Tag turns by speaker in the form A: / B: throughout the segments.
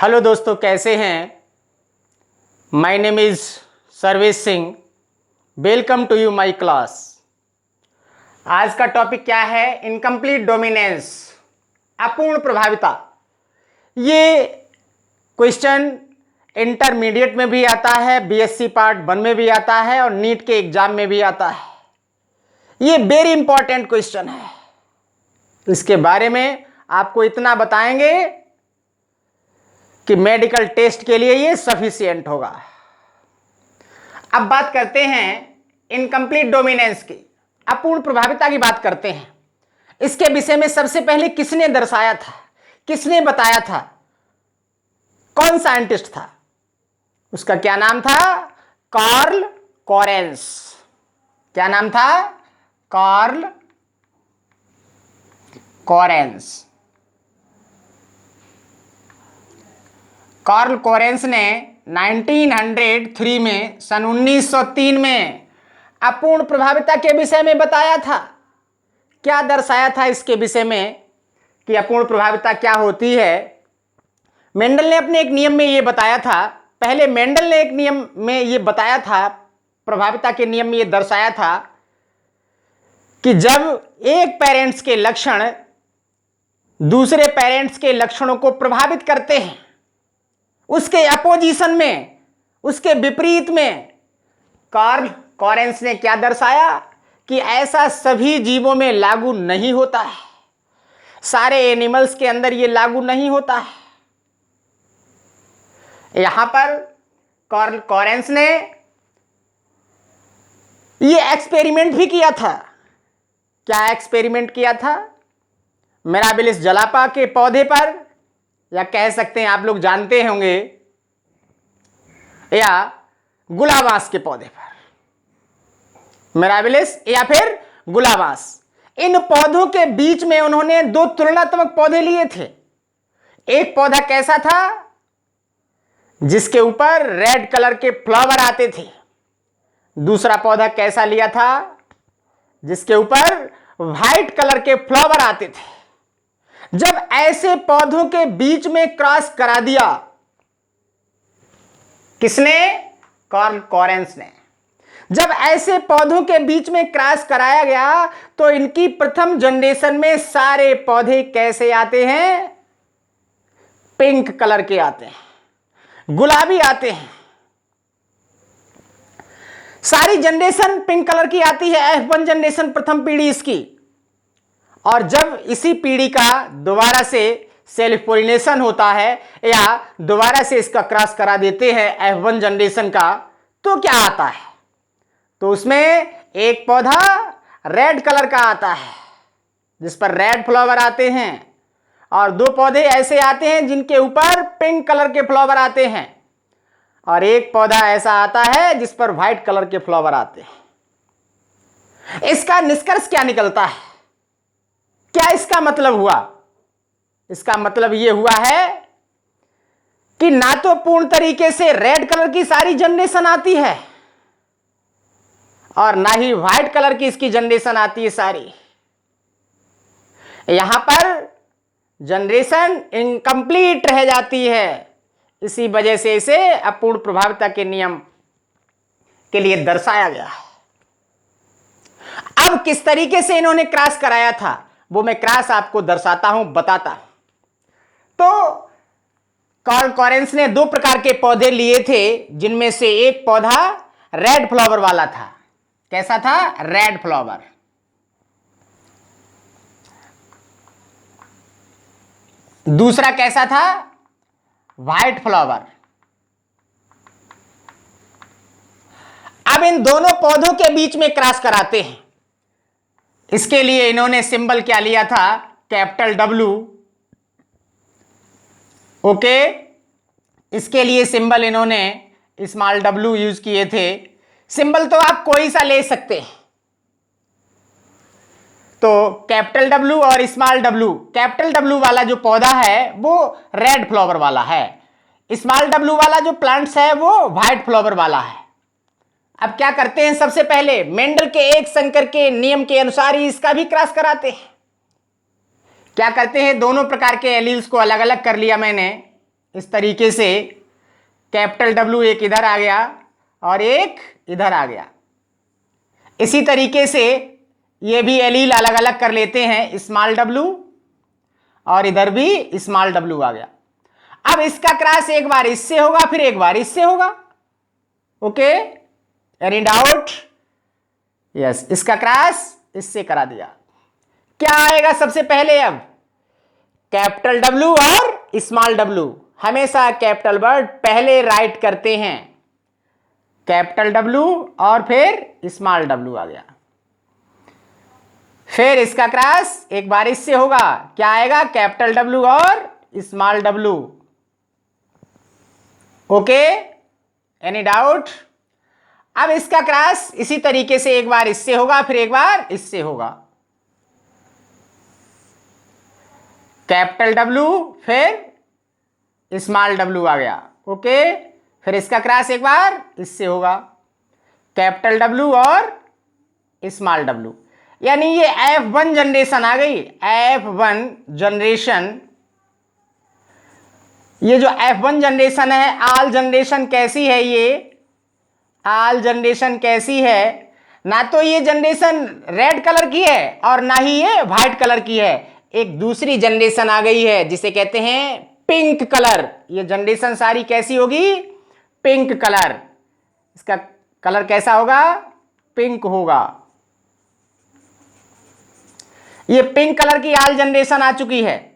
A: Hello दोस्तों, कैसे हैं। My name is Sarvesh Singh. Welcome to you my class. आज का टॉपिक क्या है? इनकम्प्लीट डोमिनेंस, अपूर्ण प्रभाविता। ये क्वेश्चन इंटरमीडिएट में भी आता है, बीएससी पार्ट 1 में भी आता है और नीट के एग्जाम में भी आता है। ये वेरी इंपॉर्टेंट क्वेश्चन है। इसके बारे में आपको इतना बताएंगे कि मेडिकल टेस्ट के लिए ये सफिशिएंट होगा। अब बात करते हैं इनकम्प्लीट डोमिनेंस की, अपूर्ण प्रभाविता की बात करते हैं। इसके विषय में सबसे पहले किसने दर्शाया था, किसने बताया था, कौन साइंटिस्ट था? उसका क्या नाम था? Carl Correns. क्या नाम था? Carl coherence. कार्ल कोरेंस ने 1903 में, सन 1903 में अपूर्ण प्रभाविता के विषय में बताया था। क्या दर्शाया था इसके विषय में कि अपूर्ण प्रभाविता क्या होती है? मेंडल ने अपने एक नियम में ये बताया था। पहले मेंडल ने एक नियम में ये बताया था, प्रभाविता के नियम में ये दर्शाया था कि जब एक पेरेंट्स के लक्षण दूसरे पेरेंट्स के लक्षणों को प्रभावित करते हैं, उसके अपोजिशन में, उसके विपरीत में, कार्ल कोरेंस ने क्या दर्शाया कि ऐसा सभी जीवों में लागू नहीं होता है, सारे एनिमल्स के अंदर ये लागू नहीं होता है। यहां पर कार्ल कोरेंस ने ये एक्सपेरिमेंट भी किया था। क्या एक्सपेरिमेंट किया था? मिराबिलिस जलापा के पौधे पर, या कह सकते हैं, आप लोग जानते होंगे, या गुलाबास के पौधे पर, मिराबिलिस या फिर गुलाबास। इन पौधों के बीच में उन्होंने दो तुलनात्मक पौधे लिए थे। एक पौधा कैसा था? जिसके ऊपर रेड कलर के फ्लावर आते थे। दूसरा पौधा कैसा लिया था? जिसके ऊपर व्हाइट कलर के फ्लावर आते थे। जब ऐसे पौधों के बीच में क्रॉस करा दिया, किसने? कार्ल कोरेंस ने। जब ऐसे पौधों के बीच में क्रॉस कराया गया तो इनकी प्रथम जनरेशन में सारे पौधे कैसे आते हैं? पिंक कलर के आते हैं, गुलाबी आते हैं। सारी जनरेशन पिंक कलर की आती है, F1 जनरेशन, प्रथम पीढ़ी इसकी। और जब इसी पीढ़ी का दोबारा से सेल्फ पोलिनेशन होता है या दोबारा से इसका क्रॉस करा देते हैं F1 जनरेशन का, तो क्या आता है? तो उसमें एक पौधा रेड कलर का आता है जिस पर रेड फ्लावर आते हैं, और दो पौधे ऐसे आते हैं जिनके ऊपर पिंक कलर के फ्लावर आते हैं, और एक पौधा ऐसा आता है जिस पर व्हाइट कलर के फ्लावर आते हैं। इसका निष्कर्ष क्या निकलता है? क्या इसका मतलब हुआ? इसका मतलब यह हुआ है कि ना तो पूर्ण तरीके से रेड कलर की सारी जनरेशन आती है और ना ही व्हाइट कलर की इसकी जनरेशन आती है सारी। यहां पर जनरेशन इनकम्प्लीट रह जाती है। इसी वजह से इसे अपूर्ण प्रभाविता के नियम के लिए दर्शाया गया है। अब किस तरीके से इन्होंने क्रॉस कराया था वो मैं क्रॉस आपको दर्शाता हूं, बताता हूं। तो कार्ल कोरेंस ने दो प्रकार के पौधे लिए थे, जिनमें से एक पौधा रेड फ्लावर वाला था। कैसा था? Red flower. दूसरा कैसा था? White flower. अब इन दोनों पौधों के बीच में क्रॉस कराते हैं। इसके लिए इन्होंने सिंबल क्या लिया था? Capital W। ओके, इसके लिए सिंबल इन्होंने स्मॉल w यूज किए थे। सिंबल तो आप कोई सा ले सकते हैं, तो कैपिटल W और स्मॉल w। कैपिटल W वाला जो पौधा है वो रेड फ्लावर वाला है, स्मॉल w वाला जो प्लांट्स है वो व्हाइट फ्लावर वाला है। अब क्या करते हैं? सबसे पहले मेंडल के एक संकर के नियम के अनुसार ही इसका भी क्रॉस कराते हैं। क्या करते हैं? दोनों प्रकार के एलील्स को अलग अलग कर लिया मैंने। इस तरीके से कैपिटल W एक इधर आ गया और एक इधर आ गया। इसी तरीके से ये भी एलील अलग अलग कर लेते हैं, स्मॉल w और इधर भी स्मॉल w आ गया। अब इसका क्रॉस एक बार इससे होगा फिर एक बार इससे होगा। Okay, any doubt? यस, इसका क्रॉस इससे करा दिया। क्या आएगा सबसे पहले? अब कैपिटल W और स्मॉल w, हमेशा कैपिटल वर्ड पहले राइट करते हैं। कैपिटल W और फिर स्मॉल w आ गया। फिर इसका क्रॉस एक बार इससे होगा, क्या आएगा? कैपिटल W और small w। Okay, any doubt? अब इसका क्रॉस इसी तरीके से एक बार इससे होगा फिर एक बार इससे होगा। कैपिटल W फिर स्मॉल w आ गया। ओके, फिर इसका क्रॉस एक बार इससे होगा, कैपिटल W और स्मॉल w। यानी ये F1 जनरेशन आ गई। F1 जनरेशन, ये जो F1 जनरेशन है, आल जनरेशन कैसी है? ये आल जनरेशन कैसी है? ना तो ये जनरेशन रेड कलर की है और ना ही ये व्हाइट कलर की है। एक दूसरी जनरेशन आ गई है जिसे कहते हैं पिंक कलर। ये जनरेशन सारी कैसी होगी? Pink colour. इसका कलर कैसा होगा? पिंक होगा। ये पिंक कलर की आल जनरेशन आ चुकी है।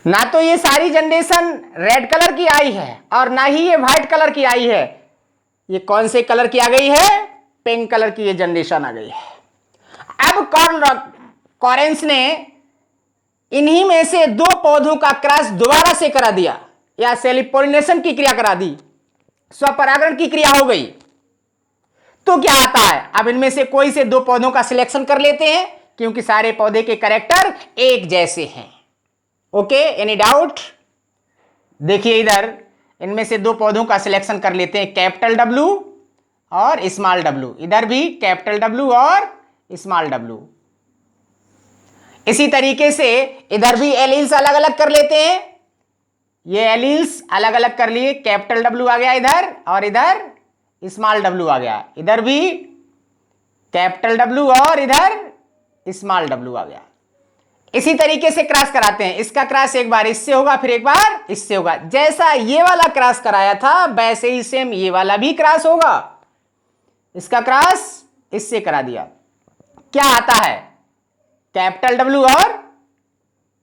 A: ना तो ये सारी जनरेशन रेड कलर की आई है और ना ही ये व्हाइट कलर की आई है। ये कौन से कलर की आ गई है? पिंक कलर की ये जनरेशन आ गई है। अब कॉरेंस ने इन्हीं में से दो पौधों का क्रॉस दोबारा से करा दिया या सेल्फ पॉलिनेशन की क्रिया करा दी, स्वपरागण की क्रिया हो गई। तो क्या आता है? अब इनमें से कोई से दो पौधों का सिलेक्शन कर लेते हैं क्योंकि सारे पौधे के कैरेक्टर एक जैसे हैं। Okay, any doubt? देखिए इधर इनमें से दो पौधों का सिलेक्शन कर लेते हैं, कैपिटल W और स्मॉल w। इधर भी कैपिटल W और स्मॉल w। इसी तरीके से इधर भी एलील्स अलग अलग कर लेते हैं। ये एलील्स अलग अलग कर लिए, कैपिटल W आ गया इधर और इधर स्मॉल w आ गया। इधर भी कैपिटल W और इधर स्मॉल w आ गया। इसी तरीके से क्रॉस कराते हैं। इसका क्रॉस एक बार इससे होगा फिर एक बार इससे होगा। जैसा ये वाला क्रॉस कराया था वैसे ही सेम ये वाला भी क्रॉस होगा। इसका क्रॉस इससे करा दिया। क्या आता है? कैपिटल W और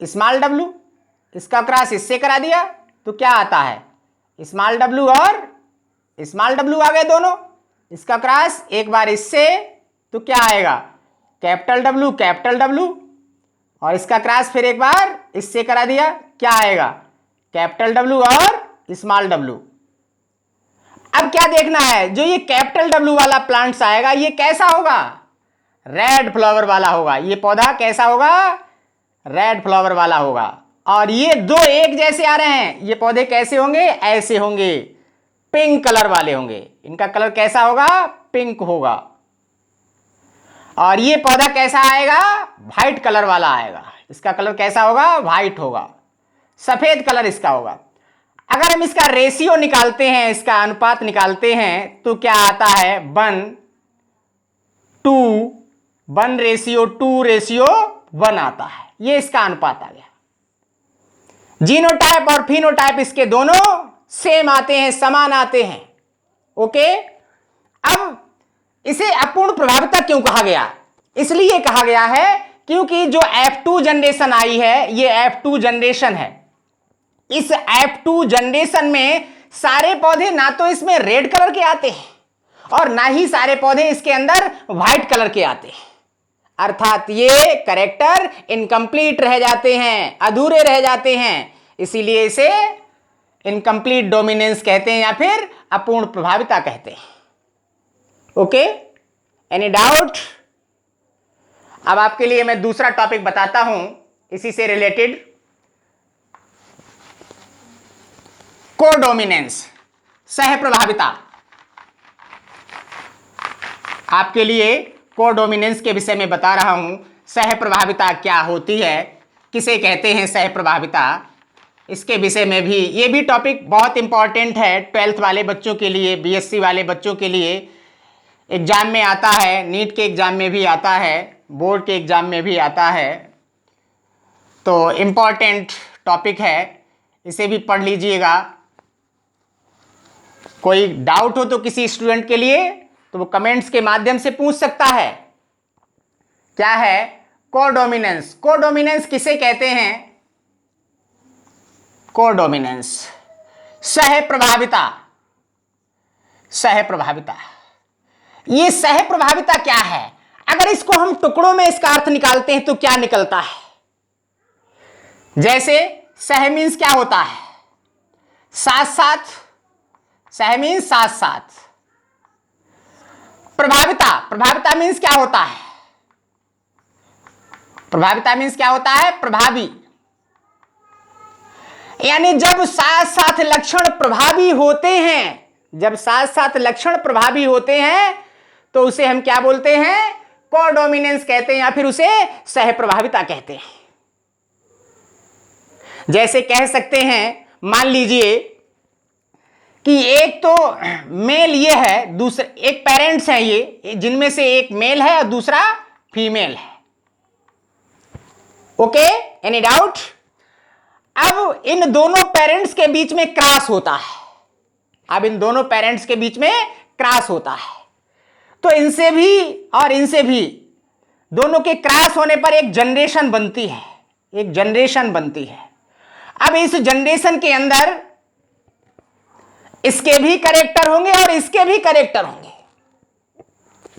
A: स्मॉल w। इसका क्रॉस इससे करा दिया तो क्या आता है? स्मॉल w और स्मॉल w आ गए दोनों। इसका क्रॉस एक बार इससे तो क्या आएगा? कैपिटल W कैपिटल W और इसका क्रॉस फिर एक बार इससे करा दिया, क्या आएगा? कैपिटल W और स्मॉल w। अब क्या देखना है? जो ये कैपिटल W वाला प्लांट्स आएगा ये कैसा होगा? रेड फ्लावर वाला होगा। ये पौधा कैसा होगा? रेड फ्लावर वाला होगा। और ये दो एक जैसे आ रहे हैं, ये पौधे कैसे होंगे? ऐसे होंगे, पिंक कलर वाले होंगे। इनका कलर कैसा होगा? पिंक होगा। और ये पौधा कैसा आएगा? व्हाइट कलर वाला आएगा। इसका कलर कैसा होगा? व्हाइट होगा, सफेद कलर इसका होगा। अगर हम इसका रेशियो निकालते हैं, इसका अनुपात निकालते हैं तो क्या आता है? 1:2 आता है। ये इसका अनुपात आ गया। जीनोटाइप और फिनोटाइप इसके दोनों सेम आते हैं, समान आते हैं। ओके, अब इसे अपूर्ण प्रभाविता क्यों कहा गया? इसलिए कहा गया है क्योंकि जो F2 जनरेशन आई है ये F2 जनरेशन है। इस F2 जनरेशन में सारे पौधे ना तो इसमें रेड कलर के आते हैं और ना ही सारे पौधे इसके अंदर व्हाइट कलर के आते हैं। अर्थात ये कैरेक्टर इनकम्प्लीट रह जाते हैं, अधूरे रह जाते हैं। इसीलिए इसे इनकम्प्लीट डोमिनेंस कहते हैं या फिर अपूर्ण प्रभाविता कहते हैं। Okay, any doubt? अब आपके लिए मैं दूसरा टॉपिक बताता हूं इसी से रिलेटेड, कोडोमिनेंस, सह प्रभाविता। आपके लिए कोडोमिनेंस के विषय में बता रहा हूं। सह प्रभाविता क्या होती है, किसे कहते हैं सह प्रभाविता, इसके विषय में भी, ये भी टॉपिक बहुत इंपॉर्टेंट है 12th वाले बच्चों के लिए, बीएससी वाले बच्चों के लिए एग्जाम में आता है, नीट के एग्जाम में भी आता है, बोर्ड के एग्जाम में भी आता है। तो इम्पॉर्टेंट टॉपिक है, इसे भी पढ़ लीजिएगा। कोई डाउट हो तो किसी स्टूडेंट के लिए तो वो कमेंट्स के माध्यम से पूछ सकता है। क्या है कोडोमिनेंस? कोडोमिनेंस किसे कहते हैं? कोडोमिनेंस सह प्रभाविता। सह प्रभाविता, ये सह प्रभाविता क्या है? अगर इसको हम टुकड़ों में इसका अर्थ निकालते हैं तो क्या निकलता है? जैसे सह मीन्स क्या होता है? साथ साथ, सह मीन्स साथ साथ। प्रभाविता, प्रभाविता मीन्स क्या होता है? प्रभाविता मीन्स क्या होता है? प्रभावी। यानी जब साथ साथ लक्षण प्रभावी होते हैं, जब साथ साथ लक्षण प्रभावी होते हैं तो उसे हम क्या बोलते हैं? कोडोमिनेंस कहते हैं, या फिर उसे सह प्रभाविता कहते हैं। जैसे कह सकते हैं, मान लीजिए कि एक तो मेल ये है, दूसरे एक पेरेंट्स हैं ये, जिनमें से एक मेल है और दूसरा फीमेल है। Okay, any doubt? अब इन दोनों पेरेंट्स के बीच में क्रॉस होता है। अब इन दोनों पेरेंट्स के बीच में क्रॉस होता है, तो इनसे भी और इनसे भी, दोनों के क्रॉस होने पर एक जनरेशन बनती है, एक जनरेशन बनती है। अब इस जनरेशन के अंदर इसके भी कैरेक्टर होंगे और इसके भी कैरेक्टर होंगे।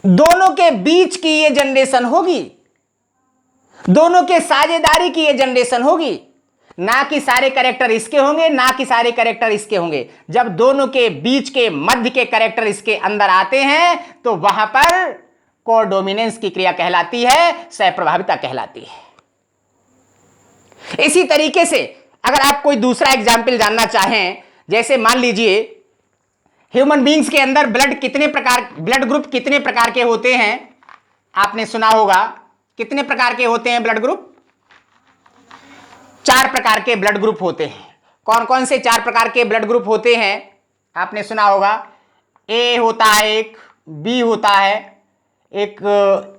A: दोनों के बीच की ये जनरेशन होगी, दोनों के साझेदारी की ये जनरेशन होगी। ना कि सारे कैरेक्टर इसके होंगे, ना कि सारे कैरेक्टर इसके होंगे। जब दोनों के बीच के मध्य के कैरेक्टर इसके अंदर आते हैं तो वहां पर कोडोमिनेंस की क्रिया कहलाती है, सह प्रभाविता कहलाती है। इसी तरीके से अगर आप कोई दूसरा एग्जाम्पल जानना चाहें, जैसे मान लीजिए ह्यूमन बींग्स के अंदर ब्लड ग्रुप कितने प्रकार के होते हैं? आपने सुना होगा। कितने प्रकार के होते हैं ब्लड ग्रुप? 4 प्रकार के ब्लड ग्रुप होते हैं। कौन कौन से 4 प्रकार के ब्लड ग्रुप होते हैं? आपने सुना होगा। ए होता है, एक बी होता है, एक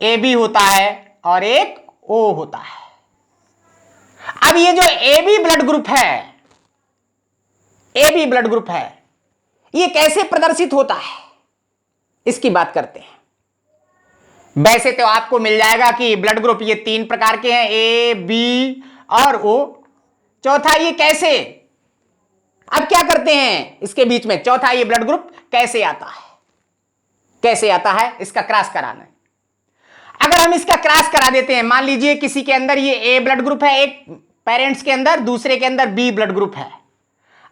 A: ए बी होता है और एक ओ होता है। अब ये जो ए बी ब्लड ग्रुप है, ए बी ब्लड ग्रुप है, ये कैसे प्रदर्शित होता है, इसकी बात करते हैं। वैसे तो आपको मिल जाएगा कि ब्लड ग्रुप ये 3 प्रकार के हैं, ए बी और ओ। चौथा ये कैसे? अब क्या करते हैं इसके बीच में? चौथा ये ब्लड ग्रुप कैसे आता है? कैसे आता है? इसका क्रॉस कराना है। अगर हम इसका क्रॉस करा देते हैं, मान लीजिए किसी के अंदर ये ए ब्लड ग्रुप है, एक पेरेंट्स के अंदर, दूसरे के अंदर बी ब्लड ग्रुप है।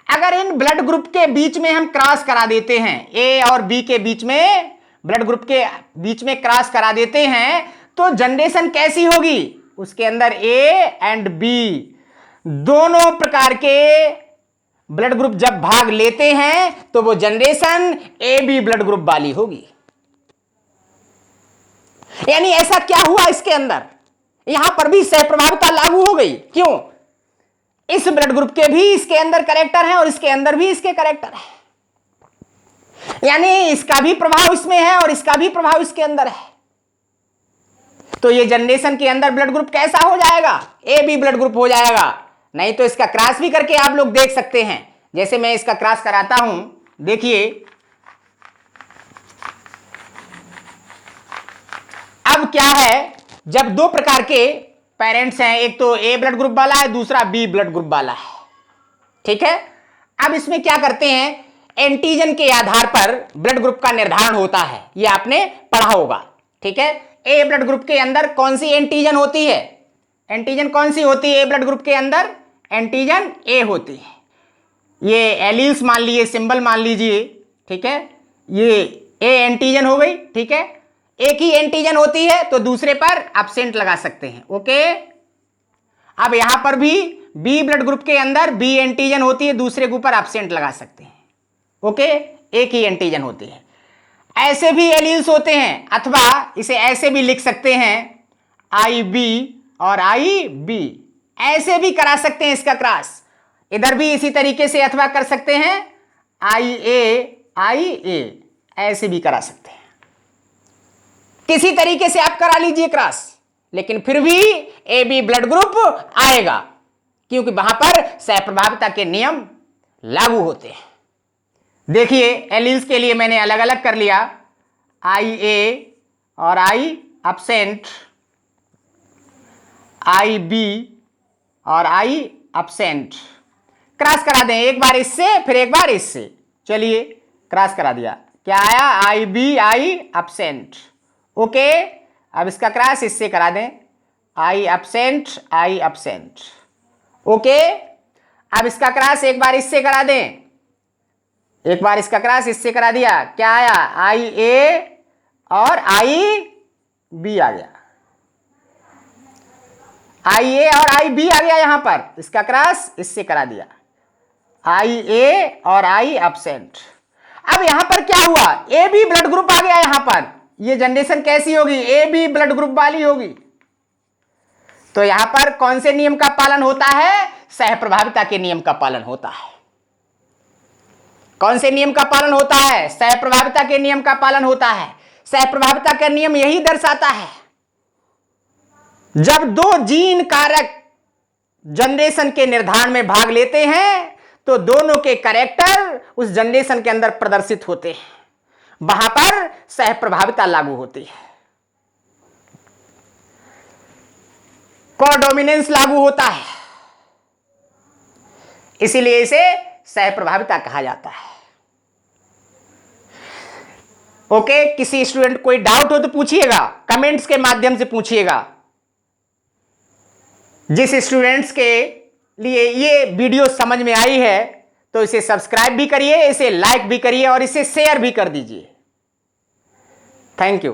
A: अगर इन ब्लड ग्रुप के बीच में हम क्रॉस करा देते हैं, ए और बी के बीच में, ब्लड ग्रुप के बीच में क्रॉस करा देते हैं, तो जनरेशन कैसी होगी? उसके अंदर ए एंड बी दोनों प्रकार के ब्लड ग्रुप जब भाग लेते हैं तो वो generation A B blood group वाली होगी। यानी ऐसा क्या हुआ इसके अंदर? यहां पर भी सहप्रभाविता लागू हो गई। क्यों? इस ब्लड ग्रुप के भी इसके अंदर कैरेक्टर है और इसके अंदर भी इसके कैरेक्टर है। यानी इसका भी प्रभाव इसमें है और इसका भी प्रभाव इसके अंदर है। तो ये जनरेशन के अंदर ब्लड ग्रुप कैसा हो जाएगा? ए बी ब्लड ग्रुप हो जाएगा। नहीं तो इसका क्रॉस भी करके आप लोग देख सकते हैं। जैसे मैं इसका क्रॉस कराता हूं, देखिए अब क्या है, जब 2 प्रकार के पेरेंट्स हैं, एक तो ए ब्लड ग्रुप वाला है, दूसरा बी ब्लड ग्रुप वाला है। ठीक है, अब इसमें क्या करते हैं, एंटीजन के आधार पर ब्लड ग्रुप का निर्धारण होता है। ये आपने पढ़ा होगा। ठीक है, ए ब्लड ग्रुप के अंदर कौन सी एंटीजन होती है? एंटीजन कौन सी होती है ए ब्लड ग्रुप के अंदर? एंटीजन ए होती है। ये एलील्स मान लीजिए, सिंबल मान लीजिए। ठीक है, ये ए एंटीजन हो गई। ठीक है, एक ही एंटीजन होती है तो दूसरे पर एब्सेंट लगा सकते हैं। ओके, अब यहां पर भी बी ब्लड ग्रुप के अंदर बी एंटीजन होती है, दूसरे के ऊपर एब्सेंट लगा सकते हैं। ओके, एक ही एंटीजन होती है। ऐसे भी एलील्स होते हैं, अथवा इसे ऐसे भी लिख सकते हैं, आई बी और आई बी, ऐसे भी करा सकते हैं इसका क्रॉस। इधर भी इसी तरीके से अथवा कर सकते हैं IA ऐसे भी करा सकते हैं। किसी तरीके से आप करा लीजिए क्रॉस, लेकिन फिर भी AB ब्लड ग्रुप आएगा, क्योंकि वहां पर सहप्रभाविता के नियम लागू होते हैं। देखिए एलील्स के लिए मैंने अलग अलग कर लिया, IA और I एब्सेंट, IB और I एब्सेंट। क्रॉस करा दें, एक बार इससे फिर एक बार इससे। चलिए क्रॉस करा दिया, क्या आया IB I एब्सेंट। ओके, अब इसका क्रॉस इससे करा दें, I एब्सेंट। ओके, अब इसका क्रॉस एक बार इससे करा दें, एक बार इसका क्रॉस इससे करा दिया, क्या आया IA और IB आ गया, IA और IB आ गया। यहां पर इसका क्रॉस इससे करा दिया, IA और I एब्सेंट। अब यहां पर क्या हुआ, AB ब्लड ग्रुप आ गया। यहां पर ये जनरेशन कैसी होगी, AB ब्लड ग्रुप वाली होगी। तो यहां पर कौन से नियम का पालन होता है, सहप्रभाविता के नियम का पालन होता है। कौन से नियम का पालन होता है, सहप्रभाविता के नियम का पालन होता है। सहप्रभाविता का नियम यही दर्शाता है, जब दो जीन कारक जनरेशन के निर्धारण में भाग लेते हैं तो दोनों के कैरेक्टर उस जनरेशन के अंदर प्रदर्शित होते हैं, वहां पर सहप्रभाविता लागू होती है, कोडोमिनेंस लागू होता है, इसीलिए इसे सहप्रभाविता कहा जाता है। ओके, किसी स्टूडेंट कोई डाउट हो तो पूछिएगा, कमेंट्स के माध्यम से पूछिएगा। जिस स्टूडेंट्स के लिए ये वीडियो समझ में आई है तो इसे सब्सक्राइब भी करिए, इसे लाइक भी करिए और इसे शेयर भी कर दीजिए। Thank you.